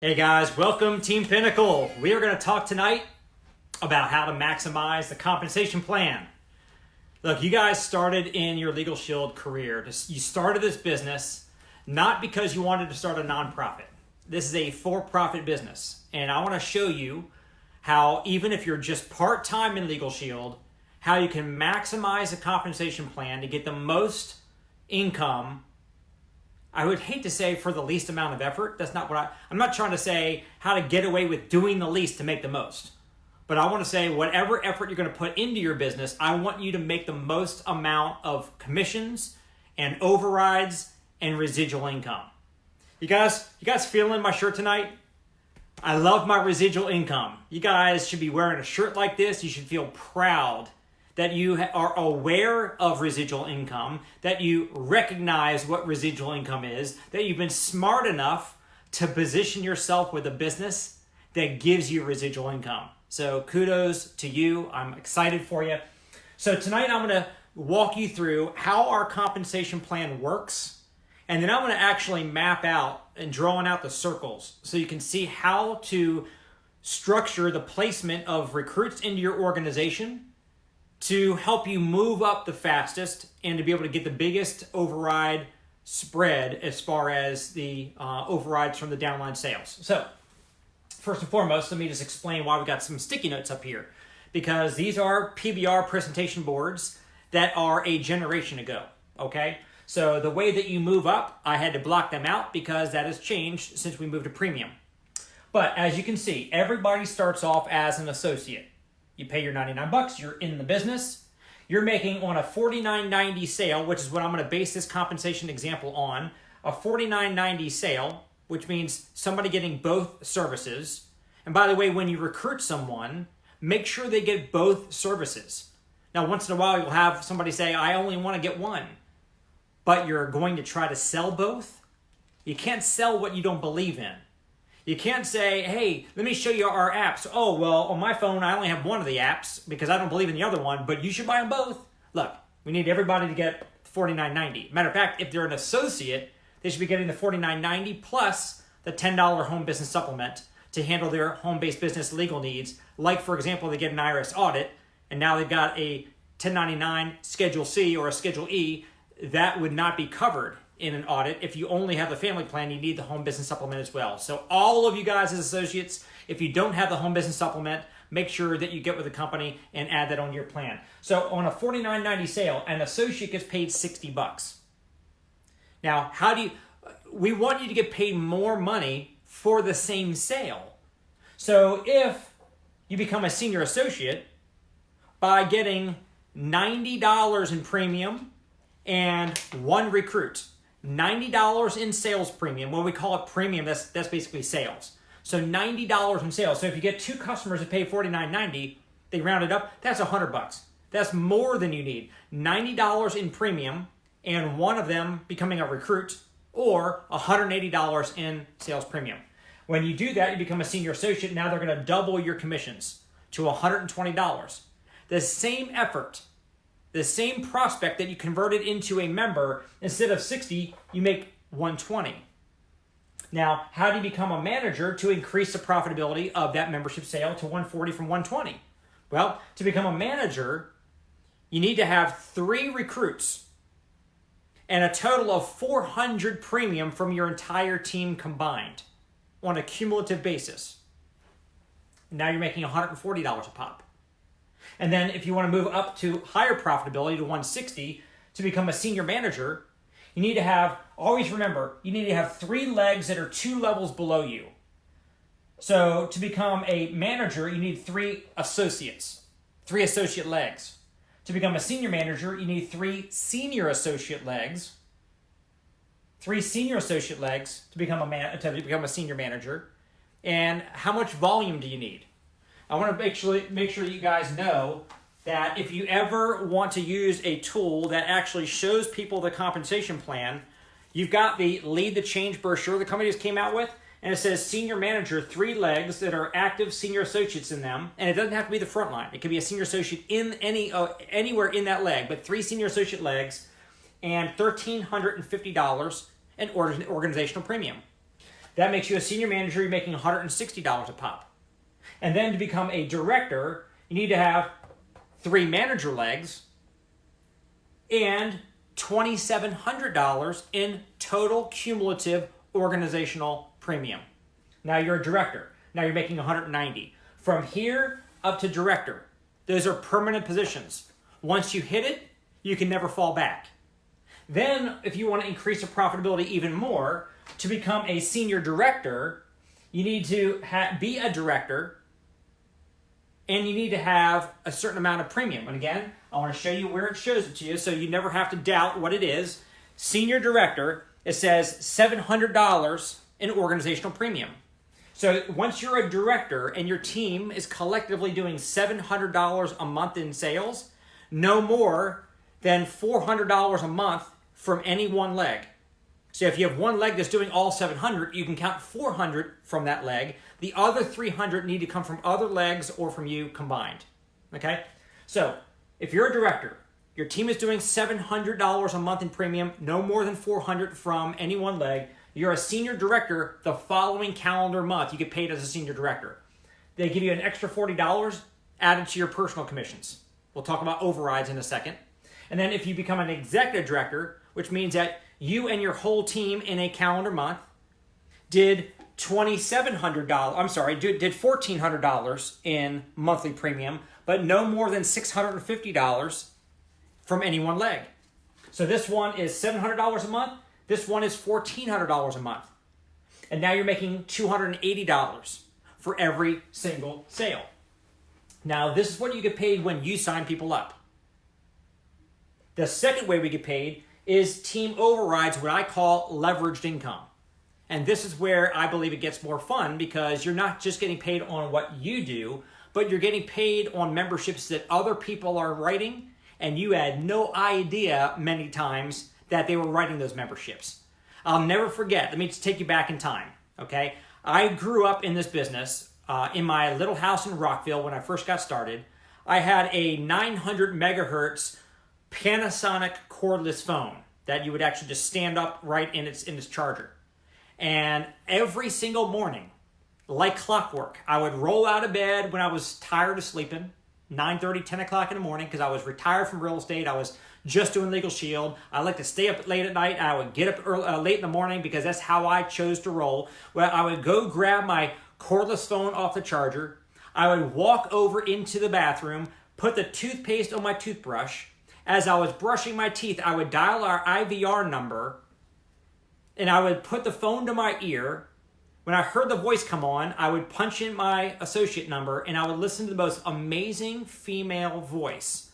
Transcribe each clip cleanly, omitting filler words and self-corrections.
Hey guys, welcome Team Pinnacle. We are going to talk tonight about how to maximize the compensation plan. Look, you guys started in your LegalShield career. You started this business not because you wanted to start a nonprofit. This is a for-profit business. And I want to show you how, even if you're just part-time in LegalShield, how you can maximize the compensation plan to get the most income. I would hate to say for the least amount of effort. That's not what I'm not trying to say how to get away with doing the least to make the most. But I want to say whatever effort you're going to put into your business, I want you to make the most amount of commissions and overrides and residual income. You guys feeling my shirt tonight? I love my residual income. You guys should be wearing a shirt like this. You should feel proud that you are aware of residual income, that you recognize what residual income is, that you've been smart enough to position yourself with a business that gives you residual income. So kudos to you. I'm excited for you. So tonight I'm going to walk you through how our compensation plan works, and then I'm going to actually map out and drawing out the circles so you can see how to structure the placement of recruits into your organization to help you move up the fastest and to be able to get the biggest override spread as far as the overrides from the downline sales. So first and foremost, let me just explain why we got some sticky notes up here, because these are PBR presentation boards that are a generation ago, okay? So the way that you move up, I had to block them out because that has changed since we moved to premium. But as you can see, everybody starts off as an associate. You pay your $99, you're in the business. You're making on a $49.90 sale, which is what I'm going to base this compensation example on, a $49.90 sale, which means somebody getting both services. And by the way, when you recruit someone, make sure they get both services. Now, once in a while, you'll have somebody say, I only want to get one, but you're going to try to sell both. You can't sell what you don't believe in. You can't say, hey, let me show you our apps. Oh, well, on my phone, I only have one of the apps because I don't believe in the other one, but you should buy them both. Look, we need everybody to get $49.90. Matter of fact, if they're an associate, they should be getting the $49.90 plus the $10 home business supplement to handle their home-based business legal needs. Like, for example, they get an IRS audit, and now they've got a 1099 Schedule C or a Schedule E. That would not be covered in an audit. If you only have the family plan, you need the home business supplement as well. So all of you guys as associates, if you don't have the home business supplement, make sure that you get with the company and add that on your plan. So on a $49.90 sale, an associate gets paid $60. Now, we want you to get paid more money for the same sale. So if you become a senior associate by getting $90 in premium and one recruit, $90 in sales premium. When we call it premium, that's basically sales. So $90 in sales. So if you get two customers that pay $49.90, they round it up, that's $100. That's more than you need. $90 in premium and one of them becoming a recruit, or $180 in sales premium. When you do that, you become a senior associate. Now they're going to double your commissions to $120. The same effort, the same prospect that you converted into a member, instead of 60, you make 120. Now, how do you become a manager to increase the profitability of that membership sale to 140 from 120? Well, to become a manager, you need to have 3 recruits and a total of 400 premium from your entire team combined on a cumulative basis. Now you're making $140 a pop. And then if you want to move up to higher profitability to 160 to become a senior manager, you need to have, always remember, you need to have 3 legs that are 2 levels below you. So to become a manager, you need 3 associates, 3 associate legs. To become a senior manager, you need 3 senior associate legs, 3 senior associate legs to become a senior manager. And how much volume do you need? I want to make sure you guys know that if you ever want to use a tool that actually shows people the compensation plan, you've got the Lead the Change brochure the company just came out with, and it says senior manager, 3 legs that are active senior associates in them, and it doesn't have to be the front line. It could be a senior associate in anywhere in that leg, but 3 senior associate legs and $1,350 in organizational premium. That makes you a senior manager. You're making $160 a pop. And then to become a director, you need to have 3 manager legs and $2,700 in total cumulative organizational premium. Now you're a director. Now you're making $190. From here up to director, those are permanent positions. Once you hit it, you can never fall back. Then, if you want to increase the profitability even more, to become a senior director, you need to be a director, and you need to have a certain amount of premium. And again, I want to show you where it shows it to you so you never have to doubt what it is. Senior director, it says $700 in organizational premium. So once you're a director and your team is collectively doing $700 a month in sales, no more than $400 a month from any one leg. So if you have one leg that's doing all 700, you can count 400 from that leg. The other 300 need to come from other legs or from you combined. Okay? So if you're a director, your team is doing $700 a month in premium, no more than 400 from any one leg. You're a senior director the following calendar month. You get paid as a senior director. They give you an extra $40 added to your personal commissions. We'll talk about overrides in a second. And then if you become an executive director, which means that you and your whole team in a calendar month did $1,400 in monthly premium, but no more than $650 from any one leg. So this one is $700 a month. This one is $1,400 a month. And now you're making $280 for every single sale. Now, this is what you get paid when you sign people up. The second way we get paid is team overrides, what I call leveraged income. And this is where I believe it gets more fun because you're not just getting paid on what you do, but you're getting paid on memberships that other people are writing, and you had no idea many times that they were writing those memberships. I'll never forget. Let me just take you back in time, okay? I grew up in this business in my little house in Rockville when I first got started. I had a 900 megahertz Panasonic cordless phone that you would actually just stand up right in its charger. And every single morning, like clockwork, I would roll out of bed when I was tired of sleeping, 9:30, 10 o'clock in the morning, because I was retired from real estate. I was just doing LegalShield. I like to stay up late at night. I would get up late in the morning because that's how I chose to roll. Well, I would go grab my cordless phone off the charger. I would walk over into the bathroom, put the toothpaste on my toothbrush. As I was brushing my teeth, I would dial our IVR number, and I would put the phone to my ear. When I heard the voice come on, I would punch in my associate number, and I would listen to the most amazing female voice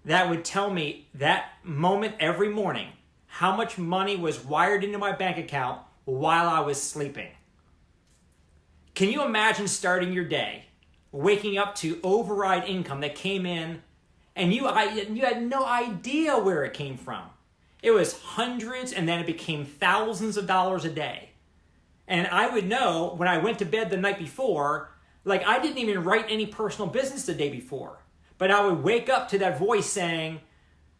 that would tell me that moment every morning how much money was wired into my bank account while I was sleeping. Can you imagine starting your day, waking up to override income that came in, and you had no idea where it came from? It was hundreds, and then it became thousands of dollars a day. And I would know when I went to bed the night before, like I didn't even write any personal business the day before, but I would wake up to that voice saying,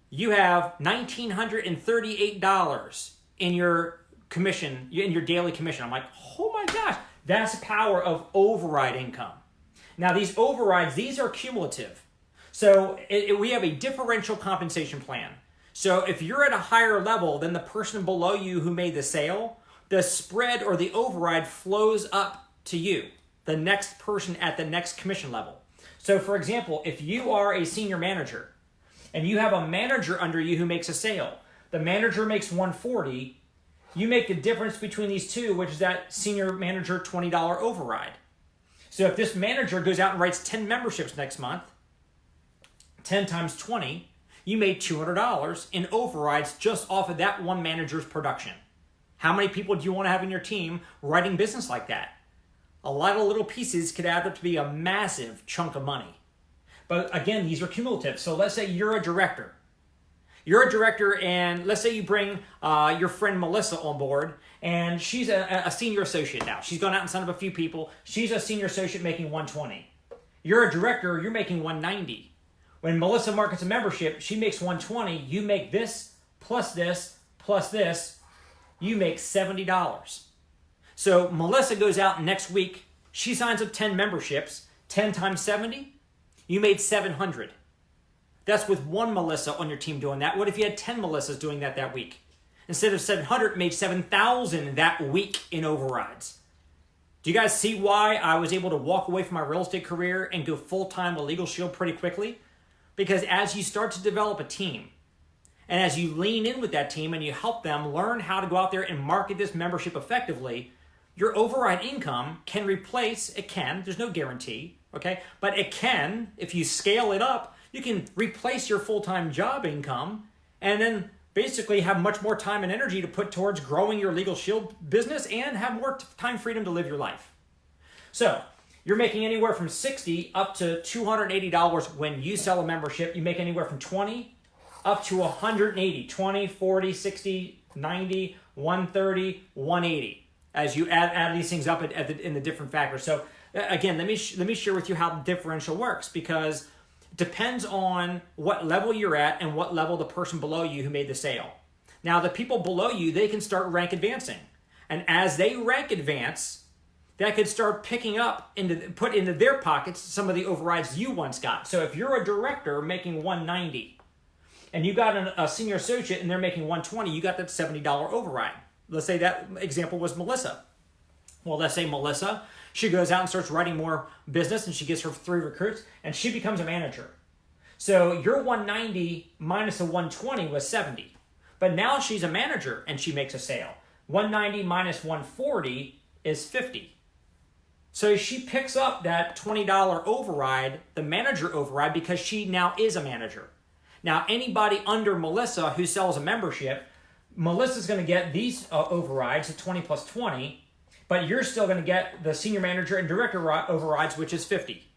you have $1,938 in your commission, in your daily commission. I'm like, oh my gosh, that's the power of override income. Now these overrides, these are cumulative. So we have a differential compensation plan. So if you're at a higher level than the person below you who made the sale, the spread or the override flows up to you, the next person at the next commission level. So for example, if you are a senior manager and you have a manager under you who makes a sale, the manager makes $140, you make the difference between these two, which is that senior manager $20 override. So if this manager goes out and writes 10 memberships next month, 10 times 20, you made $200 in overrides just off of that one manager's production. How many people do you want to have in your team writing business like that? A lot of little pieces could add up to be a massive chunk of money. But again, these are cumulative. So let's say you're a director. You're a director, and let's say you bring your friend Melissa on board, and she's a senior associate now. She's gone out and signed up a few people. She's a senior associate making $120. You're a director, you're making $190. When Melissa markets a membership, she makes $120. You make this, plus this, plus this. You make $70. So Melissa goes out next week. She signs up 10 memberships. 10 times 70, you made 700. That's with one Melissa on your team doing that. What if you had 10 Melissas doing that week? Instead of 700, made 7,000 that week in overrides. Do you guys see why I was able to walk away from my real estate career and go full-time with LegalShield pretty quickly? Because as you start to develop a team, and as you lean in with that team and you help them learn how to go out there and market this membership effectively, your override income can replace, it can, there's no guarantee, okay? But it can, if you scale it up, you can replace your full-time job income and then basically have much more time and energy to put towards growing your LegalShield business and have more time freedom to live your life. So you're making anywhere from $60 up to $280 when you sell a membership. You make anywhere from $20 up to $180, $20, $40, $60, $90, $130, $180 as you add these things up in the different factors. So again, let me share with you how the differential works, because it depends on what level you're at and what level the person below you who made the sale. Now, the people below you, they can start rank advancing. And as they rank advance, that could start picking up, put into their pockets some of the overrides you once got. So if you're a director making $190 and you got a senior associate and they're making $120, you got that $70 override. Let's say that example was Melissa. Well, let's say Melissa, she goes out and starts writing more business and she gets her 3 recruits and she becomes a manager. So your 190 minus a 120 was 70. But now she's a manager and she makes a sale. 190 minus 140 is 50. So she picks up that $20 override, the manager override, because she now is a manager. Now, anybody under Melissa who sells a membership, Melissa's going to get these overrides at 20 plus 20, but you're still going to get the senior manager and director overrides, which is 50.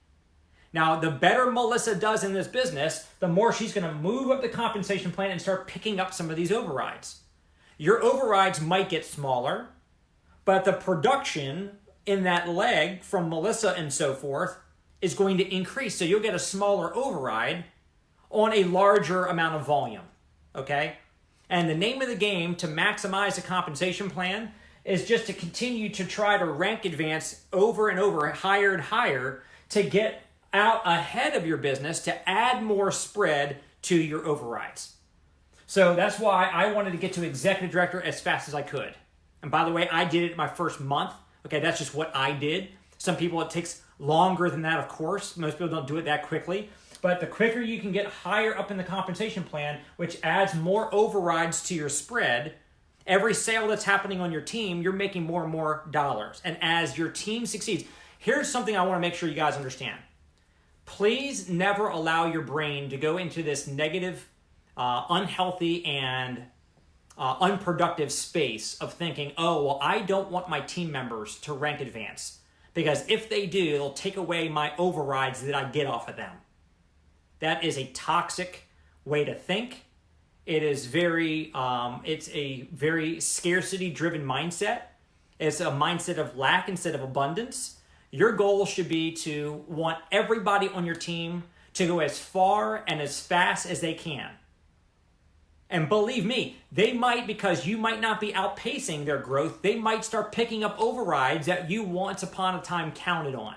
Now, the better Melissa does in this business, the more she's going to move up the compensation plan and start picking up some of these overrides. Your overrides might get smaller, but the production in that leg from Melissa and so forth is going to increase. So you'll get a smaller override on a larger amount of volume, okay? And the name of the game to maximize the compensation plan is just to continue to try to rank advance over and over, higher and higher, to get out ahead of your business, to add more spread to your overrides. So that's why I wanted to get to executive director as fast as I could. And by the way, I did it my first month. Okay, that's just what I did. Some people, it takes longer than that, of course. Most people don't do it that quickly. But the quicker you can get higher up in the compensation plan, which adds more overrides to your spread, every sale that's happening on your team, you're making more and more dollars. And as your team succeeds, here's something I want to make sure you guys understand. Please never allow your brain to go into this negative, unhealthy, and unproductive space of thinking, oh, well, I don't want my team members to rank advance, because if they do, it'll take away my overrides that I get off of them. That is a toxic way to think. It is it's a very scarcity-driven mindset. It's a mindset of lack instead of abundance. Your goal should be to want everybody on your team to go as far and as fast as they can. And believe me, they might, because you might not be outpacing their growth, they might start picking up overrides that you once upon a time counted on.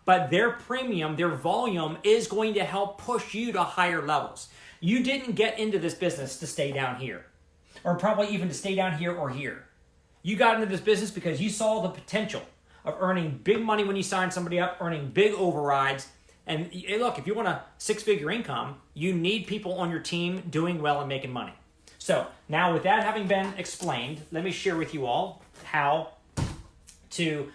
But their premium, their volume is going to help push you to higher levels. You didn't get into this business to stay down here, or probably even to stay down here or here. You got into this business because you saw the potential of earning big money when you sign somebody up, earning big overrides. And look, if you want a 6-figure income, you need people on your team doing well and making money. So now, with that having been explained, let me share with you all how to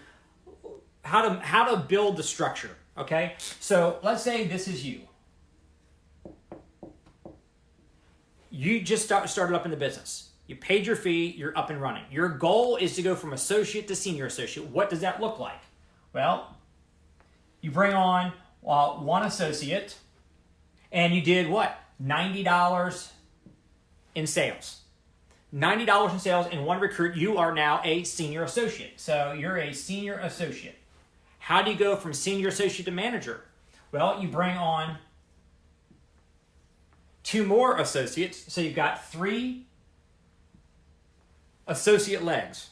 build the structure, okay? So let's say this is you. You just started up in the business. You paid your fee, you're up and running. Your goal is to go from associate to senior associate. What does that look like? Well, you bring on one associate, and you did what? $90 in sales. $90 in sales and one recruit. You are now a senior associate. So you're a senior associate. How do you go from senior associate to manager? Well, you bring on 2 more associates. So you've got 3 associate legs.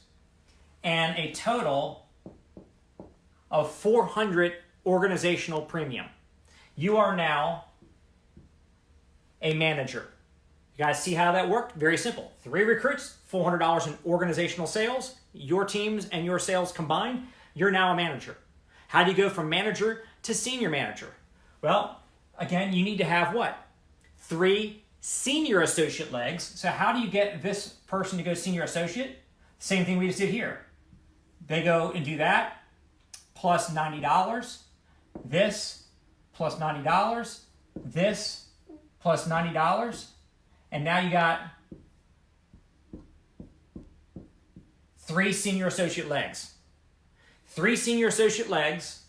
and a total of 400 organizational premium. You are now a manager. You guys see how that worked? Very simple. 3 recruits, $400 in organizational sales, your teams and your sales combined, you're now a manager. How do you go from manager to senior manager? Well, again, you need to have what? 3 senior associate legs. So how do you get this person to go senior associate? Same thing we just did here. They go and do that, plus $90, this, plus $90, this, plus $90, and now you got 3 senior associate legs. 3 senior associate legs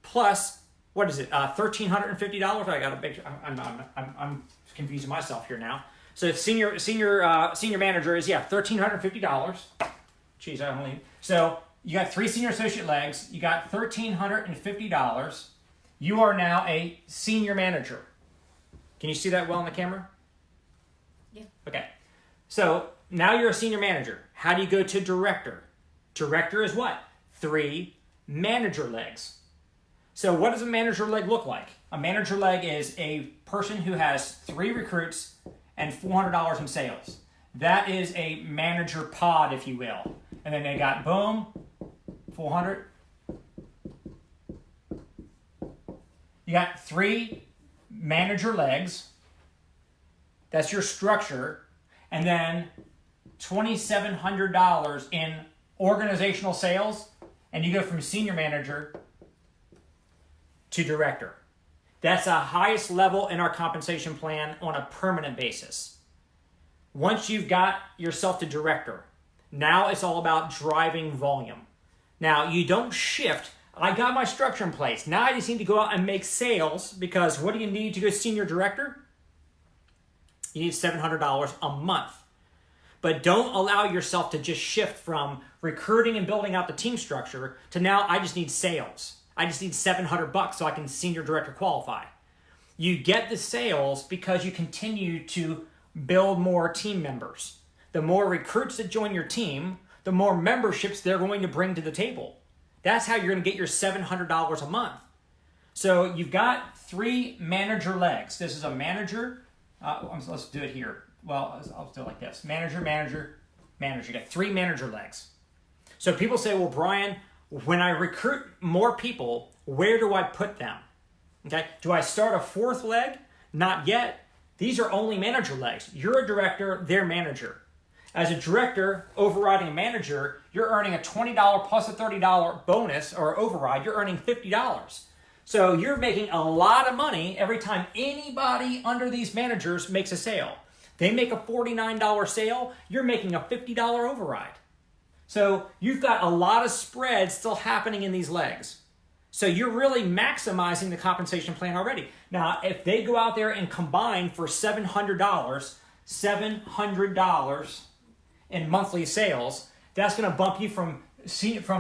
plus, what is it, $1,350? I gotta make sure, I'm confusing myself here now. So senior manager is, $1,350. Jeez, so you got 3 senior associate legs, you got $1,350. You are now a senior manager. Can you see that well on the camera? Yeah. Okay. So now you're a senior manager. How do you go to director? Director is what? 3 manager legs. So what does a manager leg look like? A manager leg is a person who has 3 recruits and $400 in sales. That is a manager pod, if you will. And then they got, boom, 400. You got 3 manager legs. That's your structure. And then $2,700 in organizational sales. And you go from senior manager to director. That's the highest level in our compensation plan on a permanent basis. Once you've got yourself to director, now it's all about driving volume. Now, you don't shift. I got my structure in place. Now I just need to go out and make sales, because what do you need to go senior director? You need $700 a month. But don't allow yourself to just shift from recruiting and building out the team structure to now I just need sales. I just need $700 so I can senior director qualify. You get the sales because you continue to build more team members. The more recruits that join your team, the more memberships they're going to bring to the table. That's how you're going to get your $700 a month. So you've got 3 manager legs. This is a manager. Let's do it here. Well, I'll do it like this. Manager, manager, manager. You got 3 manager legs. So people say, well, Brian, when I recruit more people, where do I put them? Okay. Do I start a 4th leg? Not yet. These are only manager legs. You're a director, they're manager. As a director overriding a manager, you're earning a $20 plus a $30 bonus or override. You're earning $50. So you're making a lot of money every time anybody under these managers makes a sale. They make a $49 sale, you're making a $50 override. So you've got a lot of spread still happening in these legs. So you're really maximizing the compensation plan already. Now, if they go out there and combine for $700 in monthly sales, that's going to bump you from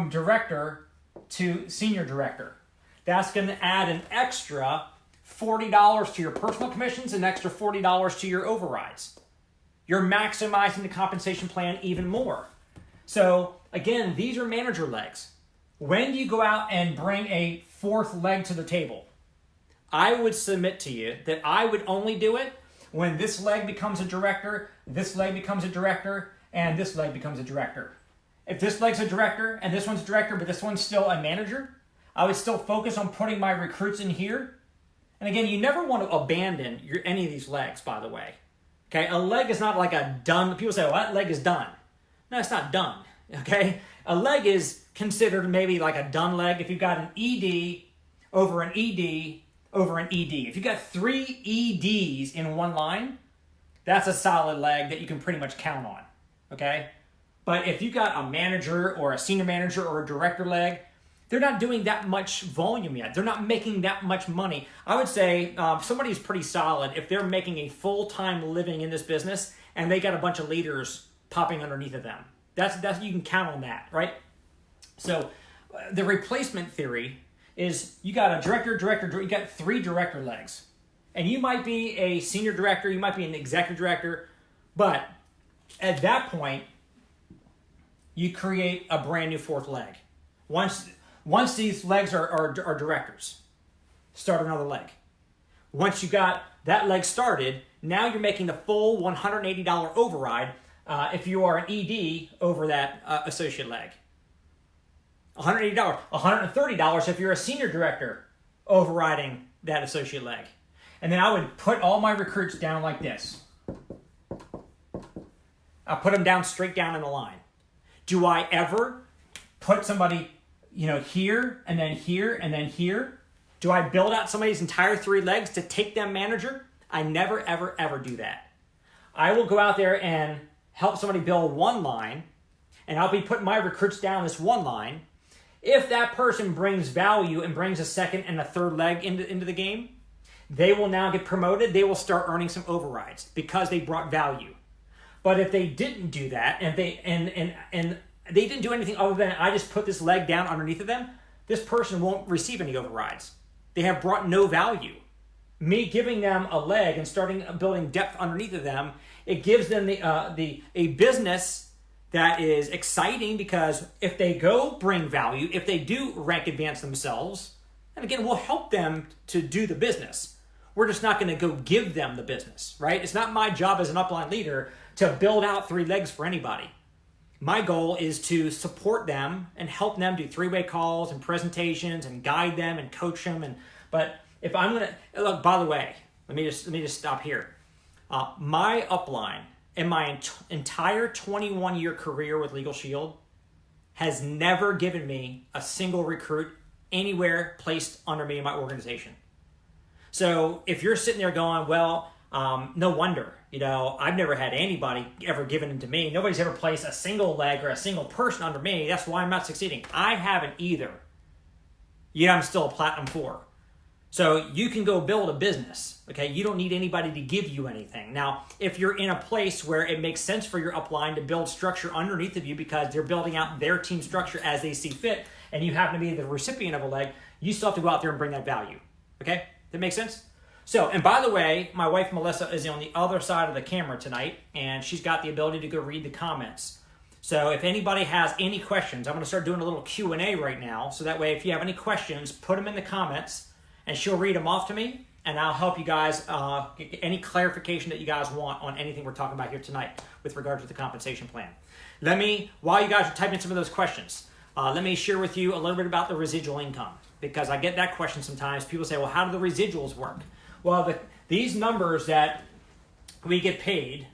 director to senior director. That's going to add an extra $40 to your personal commissions, an extra $40 to your overrides. You're maximizing the compensation plan even more. So again, these are manager legs. When you go out and bring a 4th leg to the table, I would submit to you that I would only do it when this leg becomes a director, this leg becomes a director, and this leg becomes a director. If this leg's a director and this one's a director, but this one's still a manager, I would still focus on putting my recruits in here. And again, you never want to abandon any of these legs, by the way. Okay, a leg is not like a done. People say, well, that leg is done. No, it's not done. Okay, a leg is considered maybe like a done leg if you've got an ED over an ED over an ED. If you've got 3 EDs in one line, that's a solid leg that you can pretty much count on. Okay, but if you've got a manager or a senior manager or a director leg, they're not doing that much volume yet. They're not making that much money. I would say somebody's pretty solid if they're making a full-time living in this business and they got a bunch of leaders popping underneath of them. That's you can count on that, right? So the replacement theory is you got a director, you got 3 director legs. And you might be a senior director, you might be an executive director, but at that point, you create a brand new fourth leg. Once these legs are directors, start another leg. Once you got that leg started, now you're making the full $180 override if you are an ED over that associate leg. $180, $130 if you're a senior director overriding that associate leg. And then I would put all my recruits down like this. I'll put them down straight down in the line. Do I ever put somebody, here and then here and then here? Do I build out somebody's entire three legs to take them manager? I never, ever, ever do that. I will go out there and help somebody build one line, and I'll be putting my recruits down this one line. If that person brings value and brings a second and a third leg into the game, they will now get promoted. They will start earning some overrides because they brought value. But if they didn't do that, and they didn't do anything other than I just put this leg down underneath of them, this person won't receive any overrides. They have brought no value. Me giving them a leg and starting building depth underneath of them, it gives them a business that is exciting, because if they go bring value, if they do rank advance themselves, and again, we'll help them to do the business. We're just not going to go give them the business, right? It's not my job as an upline leader to build out three legs for anybody. My goal is to support them and help them do three-way calls and presentations and guide them and coach them. But if I'm going to look, by the way, let me just stop here. My upline in my entire 21-year career with LegalShield has never given me a single recruit anywhere placed under me in my organization. So if you're sitting there going, well, no wonder, I've never had anybody ever given them to me. Nobody's ever placed a single leg or a single person under me. That's why I'm not succeeding. I haven't either. Yet I'm still a Platinum 4. So you can go build a business, okay? You don't need anybody to give you anything. Now, if you're in a place where it makes sense for your upline to build structure underneath of you because they're building out their team structure as they see fit, and you happen to be the recipient of a leg, you still have to go out there and bring that value, okay? That makes sense? So, and by the way, my wife Melissa is on the other side of the camera tonight, and she's got the ability to go read the comments. So if anybody has any questions, I'm going to start doing a little Q&A right now, so that way if you have any questions, put them in the comments, and she'll read them off to me, and I'll help you guys get any clarification that you guys want on anything we're talking about here tonight with regard to the compensation plan. While you guys are typing some of those questions, let me share with you a little bit about the residual income, because I get that question sometimes. People say, well, how do the residuals work? Well, these numbers that we get paid,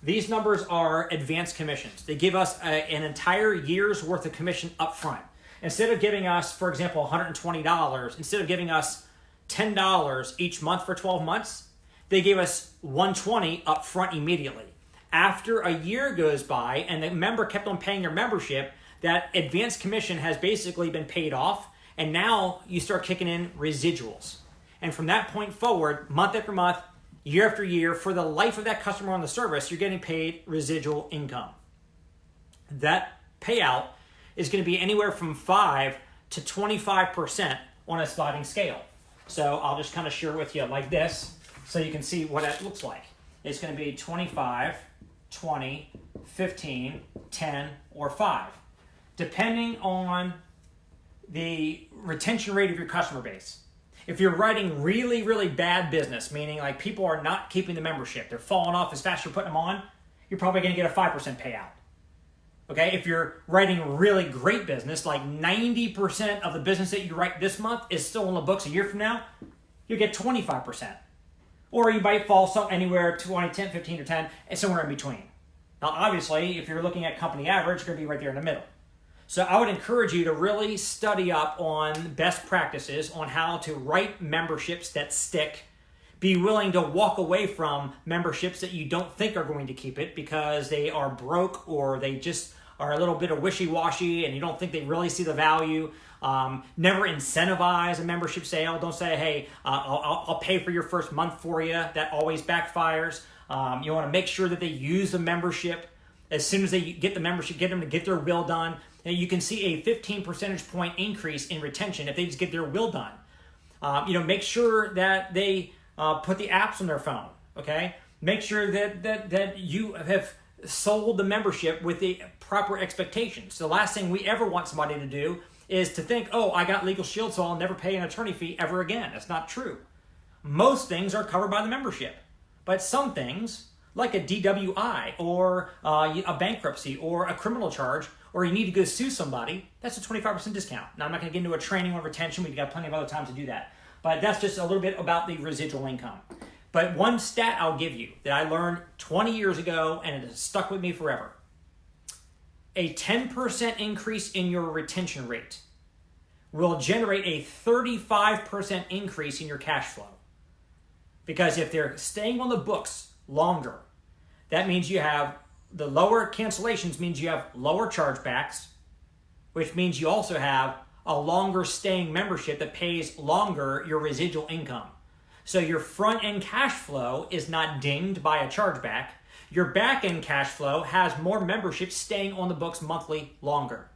these numbers are advanced commissions. They give us an entire year's worth of commission up front. Instead of giving us, for example, $120, instead of giving us $10 each month for 12 months, they gave us $120 up front immediately. After a year goes by and the member kept on paying their membership, that advanced commission has basically been paid off, and now you start kicking in residuals. And from that point forward, month after month, year after year, for the life of that customer on the service, you're getting paid residual income. That payout is going to be anywhere from 5 to 25% on a sliding scale. So I'll just kind of share with you like this so you can see what it looks like. It's going to be 25, 20, 15, 10, or 5, depending on the retention rate of your customer base. If you're writing really, really bad business, meaning like people are not keeping the membership, they're falling off as fast as you're putting them on, you're probably going to get a 5% payout. Okay, if you're writing really great business, like 90% of the business that you write this month is still on the books a year from now, you get 25%. Or you might fall anywhere 20, 10, 15, or 10, and somewhere in between. Now, obviously, if you're looking at company average, it's going to be right there in the middle. So I would encourage you to really study up on best practices on how to write memberships that stick. Be willing to walk away from memberships that you don't think are going to keep it because they are broke or they just are a little bit of wishy-washy and you don't think they really see the value. Never incentivize a membership sale. Don't say, hey, I'll pay for your first month for you. That always backfires. You want to make sure that they use the membership. As soon as they get the membership, get them to get their will done. And you can see a 15 percentage point increase in retention if they just get their will done. Make sure that they put the apps on their phone, okay? Make sure that you have sold the membership with the proper expectations. The last thing we ever want somebody to do is to think, oh, I got LegalShield, so I'll never pay an attorney fee ever again. That's not true. Most things are covered by the membership, but some things, like a DWI or a bankruptcy or a criminal charge, or you need to go sue somebody, that's a 25% discount. Now, I'm not going to get into a training on retention. We've got plenty of other times to do that. But that's just a little bit about the residual income. But one stat I'll give you that I learned 20 years ago, and it has stuck with me forever. A 10% increase in your retention rate will generate a 35% increase in your cash flow. Because if they're staying on the books longer, that means you have the lower cancellations, means you have lower chargebacks, which means you also have a longer staying membership that pays longer your residual income. So your front end cash flow is not dinged by a chargeback. Your back end cash flow has more memberships staying on the books monthly longer.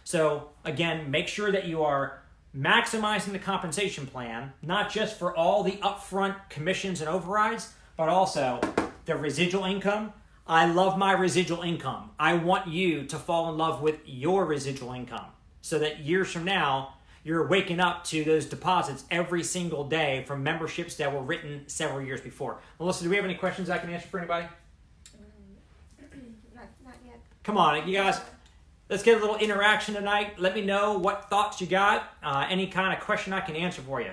So again, make sure that you are maximizing the compensation plan, not just for all the upfront commissions and overrides, but also the residual income. I love my residual income. I want you to fall in love with your residual income so that years from now, you're waking up to those deposits every single day from memberships that were written several years before. Melissa, do we have any questions I can answer for anybody? Not yet. Come on, you guys. Let's get a little interaction tonight. Let me know what thoughts you got, any kind of question I can answer for you.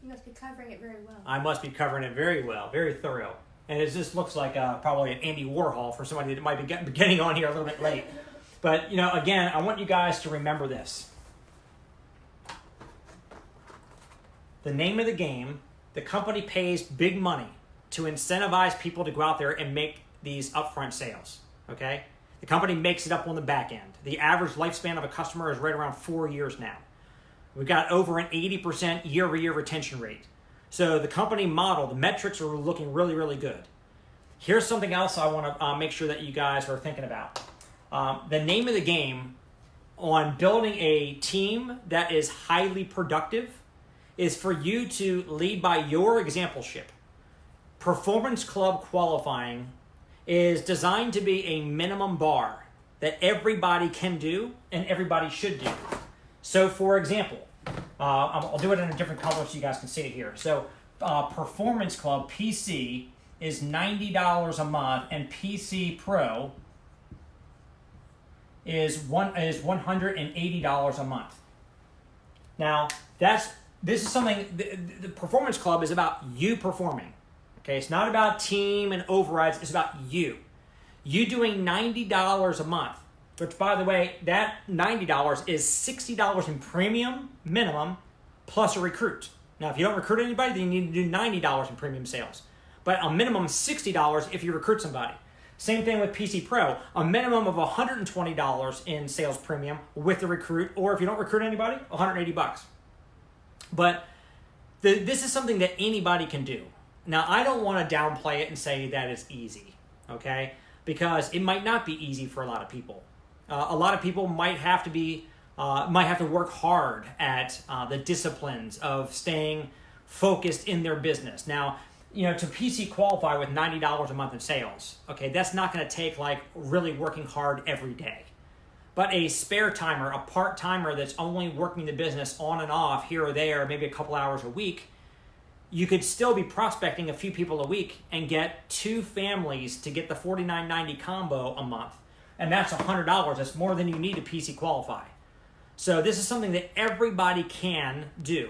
You must be covering it very well. I must be covering it very well, very thorough. And it just looks like probably an Andy Warhol for somebody that might be getting on here a little bit late. But, again, I want you guys to remember this. The name of the game, the company pays big money to incentivize people to go out there and make these upfront sales, okay? The company makes it up on the back end. The average lifespan of a customer is right around 4 years now. We've got over an 80% year-over-year retention rate. So the company model, the metrics are looking really, really good. Here's something else I want to make sure that you guys are thinking about. The name of the game on building a team that is highly productive is for you to lead by your exampleship. Performance Club qualifying is designed to be a minimum bar that everybody can do and everybody should do. So, for example, I'll do it in a different color so you guys can see it here. So, Performance Club PC is $90 a month, and PC Pro is $180 a month. Now, this is something. The Performance Club is about you performing. Okay, it's not about team and overrides. It's about you. You doing $90 a month. Which, by the way, that $90 is $60 in premium minimum plus a recruit. Now, if you don't recruit anybody, then you need to do $90 in premium sales. But a minimum $60 if you recruit somebody. Same thing with PC Pro. A minimum of $120 in sales premium with the recruit, or if you don't recruit anybody, $180. But this is something that anybody can do. Now, I don't want to downplay it and say that it's easy, okay? Because it might not be easy for a lot of people. A lot of people might have to work hard at the disciplines of staying focused in their business. Now, to PC qualify with $90 a month in sales, okay, that's not going to take like really working hard every day. But a spare timer, a part-timer that's only working the business on and off here or there, maybe a couple hours a week, you could still be prospecting a few people a week and get 2 families to get the $49.90 combo a month. And that's $100. That's more than you need to PC qualify. So this is something that everybody can do.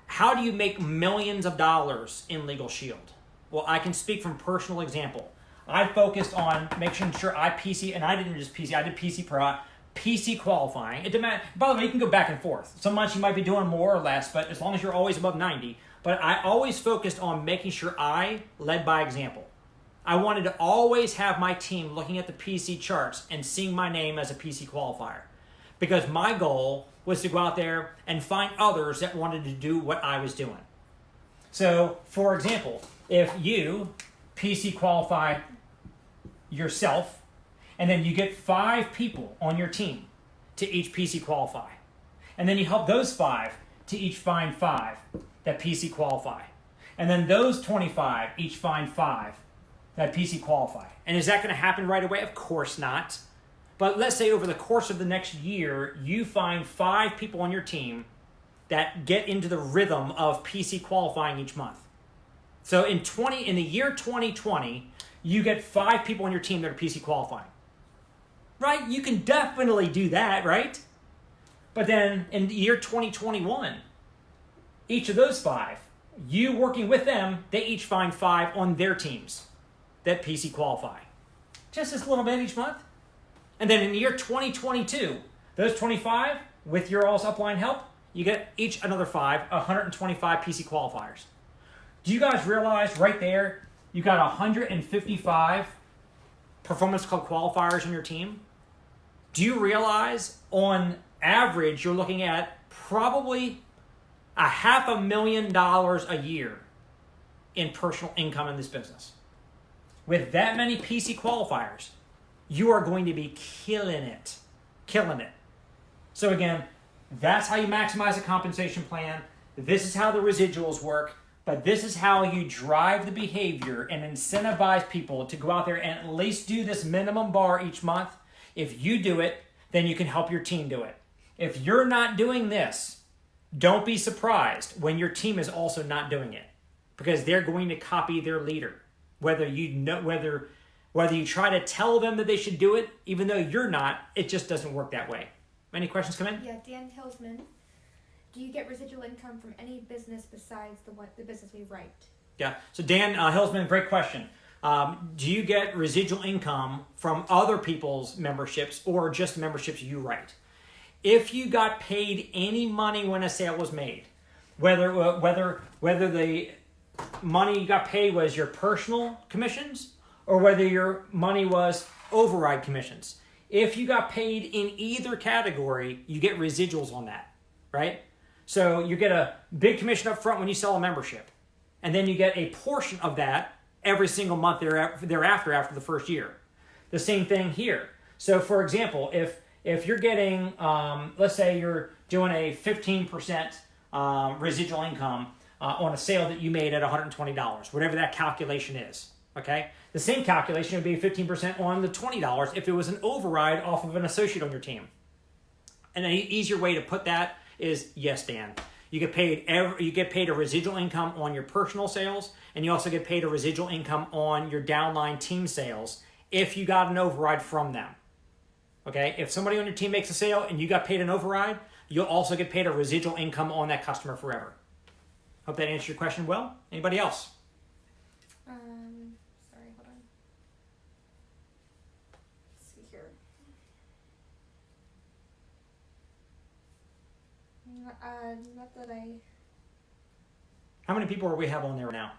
How do you make millions of dollars in LegalShield? Well, I can speak from personal example. I focused on making sure I PC, and I didn't just PC, I did PC Pro, PC qualifying. It demand, by the way, you can go back and forth. Some months you might be doing more or less, but as long as you're always above 90. But I always focused on making sure I led by example. I wanted to always have my team looking at the PC charts and seeing my name as a PC qualifier. Because my goal was to go out there and find others that wanted to do what I was doing. So, for example, if you PC qualify yourself, and then you get 5 people on your team to each PC qualify, and then you help those 5 to each find 5 that PC qualify. And then those 25 each find 5 that PC qualify. And is that going to happen right away? Of course not. But let's say over the course of the next year, you find 5 people on your team that get into the rhythm of PC qualifying each month. So in the year 2020, you get 5 people on your team that are PC qualifying. Right? You can definitely do that, right? But then in the year 2021, each of those 5, you working with them, they each find 5 on their teams that PC qualify. Just this little bit each month. And then in the year 2022, those 25, with your all's upline help, you get each another 5, 125 PC qualifiers. Do you guys realize right there, you got 155 Performance Club qualifiers on your team? Do you realize on average, you're looking at probably $500,000 a year in personal income in this business? With that many PC qualifiers, you are going to be killing it. Killing it. So again, that's how you maximize a compensation plan. This is how the residuals work. But this is how you drive the behavior and incentivize people to go out there and at least do this minimum bar each month. If you do it, then you can help your team do it. If you're not doing this, don't be surprised when your team is also not doing it, because they're going to copy their leader. Whether you try to tell them that they should do it, even though you're not, it just doesn't work that way. Any questions come in? Yeah, Dan Hillsman. Do you get residual income from any business besides the business we write? Yeah. So Dan Hillsman, great question. Do you get residual income from other people's memberships or just memberships you write? If you got paid any money when a sale was made, whether the money you got paid was your personal commissions or whether your money was override commissions, if you got paid in either category, you get residuals on that, right? So you get a big commission up front when you sell a membership, and then you get a portion of that every single month thereafter after the first year. The same thing here. So for example, if you're getting, let's say you're doing a 15% residual income on a sale that you made at $120, whatever that calculation is, okay? The same calculation would be 15% on the $20 if it was an override off of an associate on your team. And an easier way to put that is, yes, Dan, you get paid a residual income on your personal sales, and you also get paid a residual income on your downline team sales if you got an override from them. Okay, if somebody on your team makes a sale and you got paid an override, you'll also get paid a residual income on that customer forever. Hope that answers your question well. Anybody else? Sorry, hold on. Let's see here. Not that I... How many people are we have on there now?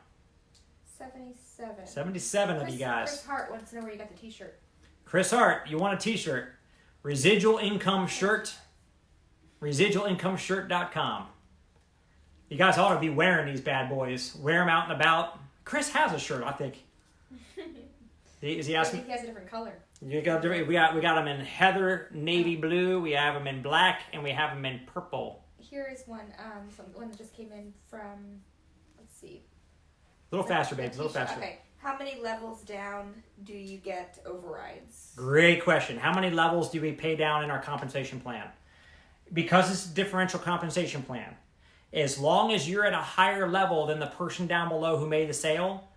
77. 77 of you guys. Chris Hart wants to know where you got the t-shirt. Chris Hart, you want a t-shirt. Residual Income Shirt. ResidualIncomeShirt.com. You guys ought to be wearing these bad boys. Wear them out and about. Chris has a shirt, I think. Is he asking? I think he has a different color. We got them in heather, navy blue. We have them in black, and we have them in purple. Here is one. One that just came in from. Let's see. A little faster, babes. A little faster. Okay. How many levels down do you get overrides? Great question. How many levels do we pay down in our compensation plan? Because it's a differential compensation plan, as long as you're at a higher level than the person down below who made the sale,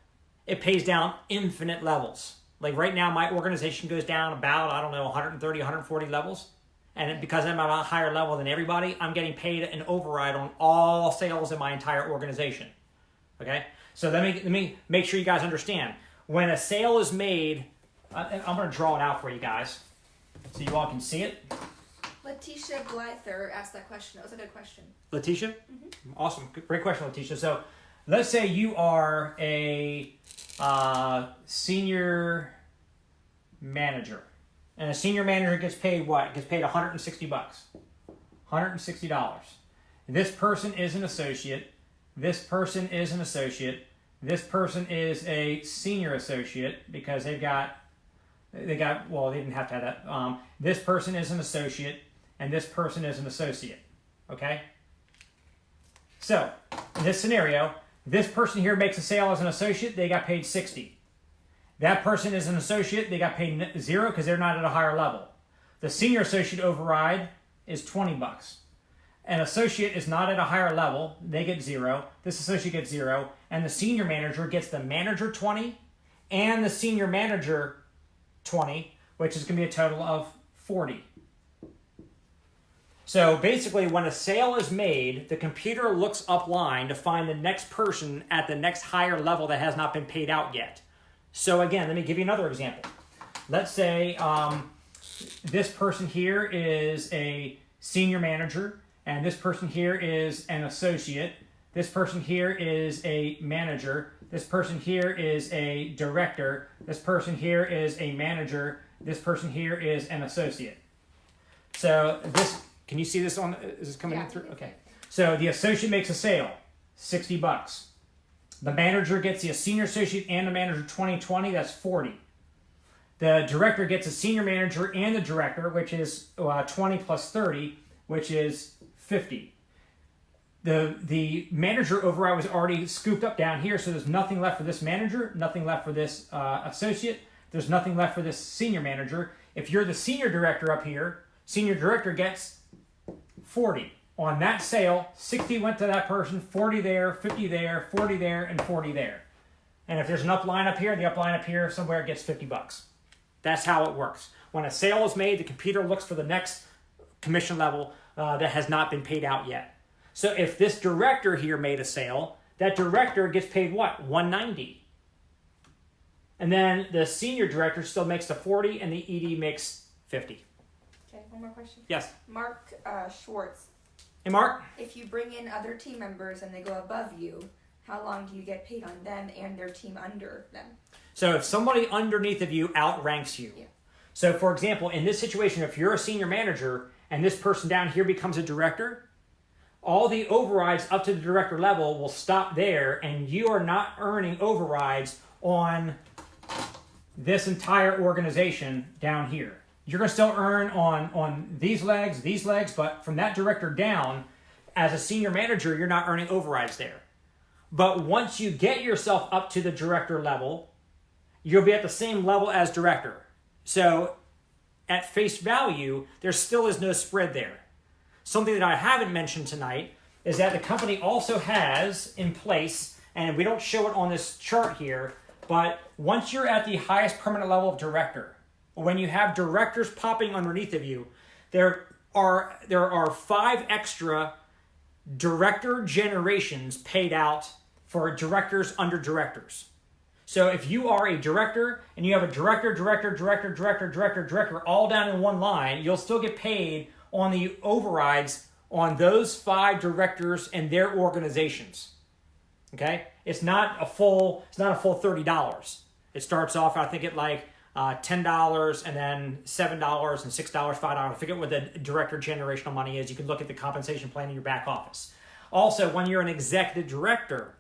it pays down infinite levels. Like right now, my organization goes down about, 130, 140 levels. And because I'm at a higher level than everybody, I'm getting paid an override on all sales in my entire organization. Okay? So let me make sure you guys understand. When a sale is made, I'm going to draw it out for you guys so you all can see it. Letitia Blyther asked that question. That was a good question. Letitia? Mm-hmm. Awesome. Great question, Letitia. So let's say you are a senior manager. And a senior manager gets paid what? Gets paid $160. $160. This person is an associate. This person is an associate. This person is a senior associate because they didn't have to have that. This person is an associate, and this person is an associate. Okay? So, in this scenario, This person here makes a sale as an associate, they got paid 60. That person is an associate, they got paid 0 because they're not at a higher level. The senior associate override is $20. An associate is not at a higher level, they get 0. This associate gets 0, and the senior manager gets the manager 20 and the senior manager 20, which is going to be a total of 40. So basically, when a sale is made, the computer looks upline to find the next person at the next higher level that has not been paid out yet. So again, let me give you another example. Let's say this person here is a senior manager, and this person here is an associate. This person here is a manager. This person here is a director. This person here is a manager. This person here is an associate. So this, can you see this on, is this coming in through? Okay. So the associate makes a sale, $60. The manager gets the senior associate and the manager 20, that's 40. The director gets a senior manager and the director, which is 20 plus 30, which is 50. The manager override was already scooped up down here, so there's nothing left for this manager, nothing left for this associate, there's nothing left for this senior manager. If you're the senior director up here, senior director gets 40. On that sale, 60 went to that person, 40 there, 50 there, 40 there, and 40 there. And if there's an upline up here, the upline up here somewhere gets $50. That's how it works. When a sale is made, the computer looks for the next commission level that has not been paid out yet. So if this director here made a sale, that director gets paid what? $190. And then the senior director still makes the 40 and the ED makes 50. Okay, one more question. Yes. Mark Schwartz. Hey, Mark? If you bring in other team members and they go above you, how long do you get paid on them and their team under them? So if somebody underneath of you outranks you. Yeah. So for example, in this situation, if you're a senior manager and this person down here becomes a director, all the overrides up to the director level will stop there, and you are not earning overrides on this entire organization down here. You're going to still earn on these legs, but from that director down, as a senior manager, you're not earning overrides there. But once you get yourself up to the director level, you'll be at the same level as director. So at face value, there still is no spread there. Something that I haven't mentioned tonight is that the company also has in place, and we don't show it on this chart here, but once you're at the highest permanent level of director, when you have directors popping underneath of you, there are 5 extra director generations paid out for directors under directors. So if you are a director and you have a director all down in one line, you'll still get paid on the overrides on those 5 directors and their organizations. Okay? It's not a full $30. It starts off, I think, at like $10 and then $7 and $6, $5. I forget what the director generational money is. You can look at the compensation plan in your back office. Also, when you're an executive director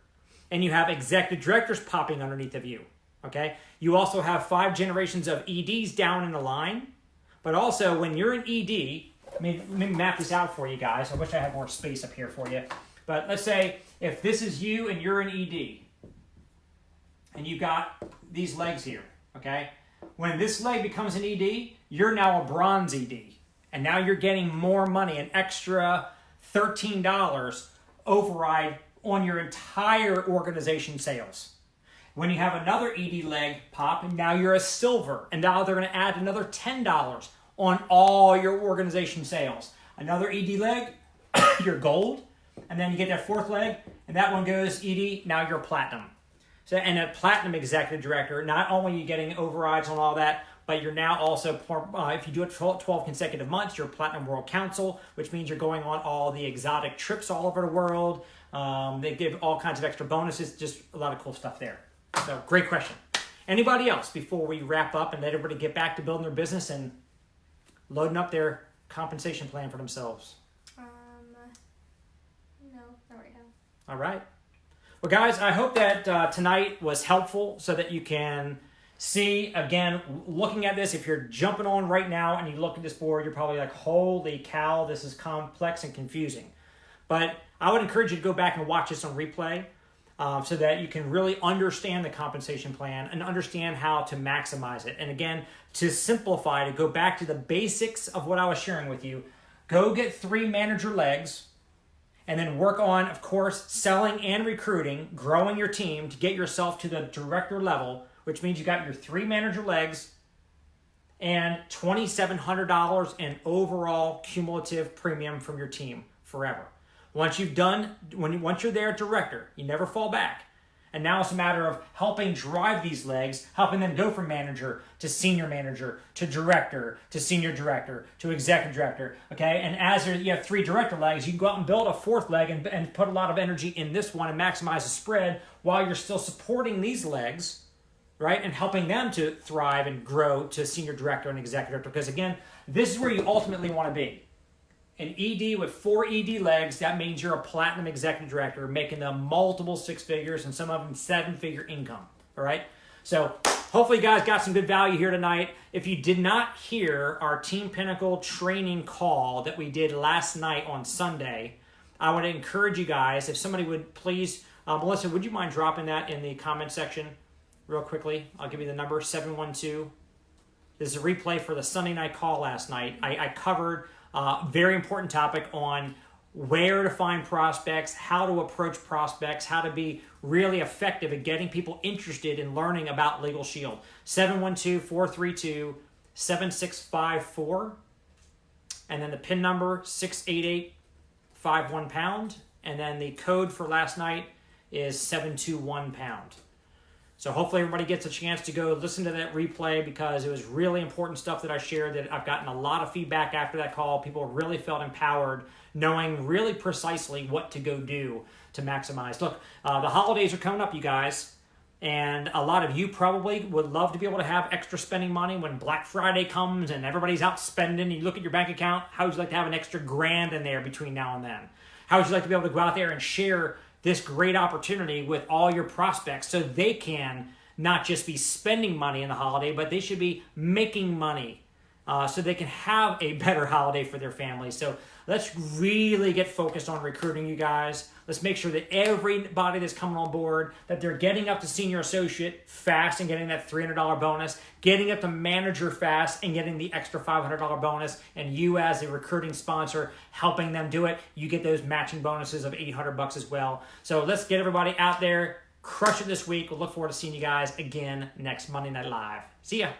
and you have executive directors popping underneath of you, okay, you also have 5 generations of EDs down in the line. But also, when you're an ED, let me map this out for you guys. I wish I had more space up here for you. But let's say if this is you and you're an ED, and you got these legs here, okay? When this leg becomes an ED, you're now a bronze ED. And now you're getting more money, an extra $13 override on your entire organization sales. When you have another ED leg pop, and now you're a silver, and now they're going to add another $10 on all your organization sales. Another ED leg, you're gold, and then you get that 4th leg, and that one goes ED, now you're platinum. So, and a platinum executive director, not only are you getting overrides on all that, but you're now also, if you do it 12 consecutive months, you're Platinum World Council, which means you're going on all the exotic trips all over the world. They give all kinds of extra bonuses, just a lot of cool stuff there. So, great question. Anybody else before we wrap up and let everybody get back to building their business and loading up their compensation plan for themselves? No, not right now. All right. Well, guys, I hope that tonight was helpful so that you can see, again, looking at this, if you're jumping on right now and you look at this board, you're probably like, holy cow, this is complex and confusing. But I would encourage you to go back and watch this on replay. so that you can really understand the compensation plan and understand how to maximize it. And again, to simplify, to go back to the basics of what I was sharing with you, go get 3 manager legs, and then work on, of course, selling and recruiting, growing your team to get yourself to the director level, which means you got your 3 manager legs and $2,700 in overall cumulative premium from your team forever. Once you're there at director, you never fall back. And now it's a matter of helping drive these legs, helping them go from manager to senior manager to director to senior director to executive director. Okay, and as you have 3 director legs, you can go out and build a 4th leg and put a lot of energy in this one and maximize the spread while you're still supporting these legs, right, and helping them to thrive and grow to senior director and executive director. Because again, this is where you ultimately want to be. An ED with 4 ED legs, that means you're a platinum executive director making them multiple 6 figures and some of them 7-figure income, all right? So hopefully you guys got some good value here tonight. If you did not hear our Team Pinnacle training call that we did last night on Sunday, I want to encourage you guys, if somebody would please, Melissa, would you mind dropping that in the comment section real quickly? I'll give you the number, 712. This is a replay for the Sunday night call last night. I covered very important topic on where to find prospects, how to approach prospects, how to be really effective at getting people interested in learning about LegalShield. 712-432-7654. And then the PIN number, 688-51#. And then the code for last night is 721#. So hopefully everybody gets a chance to go listen to that replay because it was really important stuff that I shared that I've gotten a lot of feedback after that call. People really felt empowered knowing really precisely what to go do to maximize. Look, the holidays are coming up, you guys, and a lot of you probably would love to be able to have extra spending money when Black Friday comes and everybody's out spending. You look at your bank account, how would you like to have an extra $1,000 in there between now and then? How would you like to be able to go out there and share this great opportunity with all your prospects so they can not just be spending money in the holiday, but they should be making money so they can have a better holiday for their families. So let's really get focused on recruiting, you guys. Let's make sure that everybody that's coming on board, that they're getting up to senior associate fast and getting that $300 bonus, getting up to manager fast and getting the extra $500 bonus, and you as a recruiting sponsor helping them do it, you get those matching bonuses of $800 as well. So let's get everybody out there, crush it this week. We'll look forward to seeing you guys again next Monday Night Live. See ya.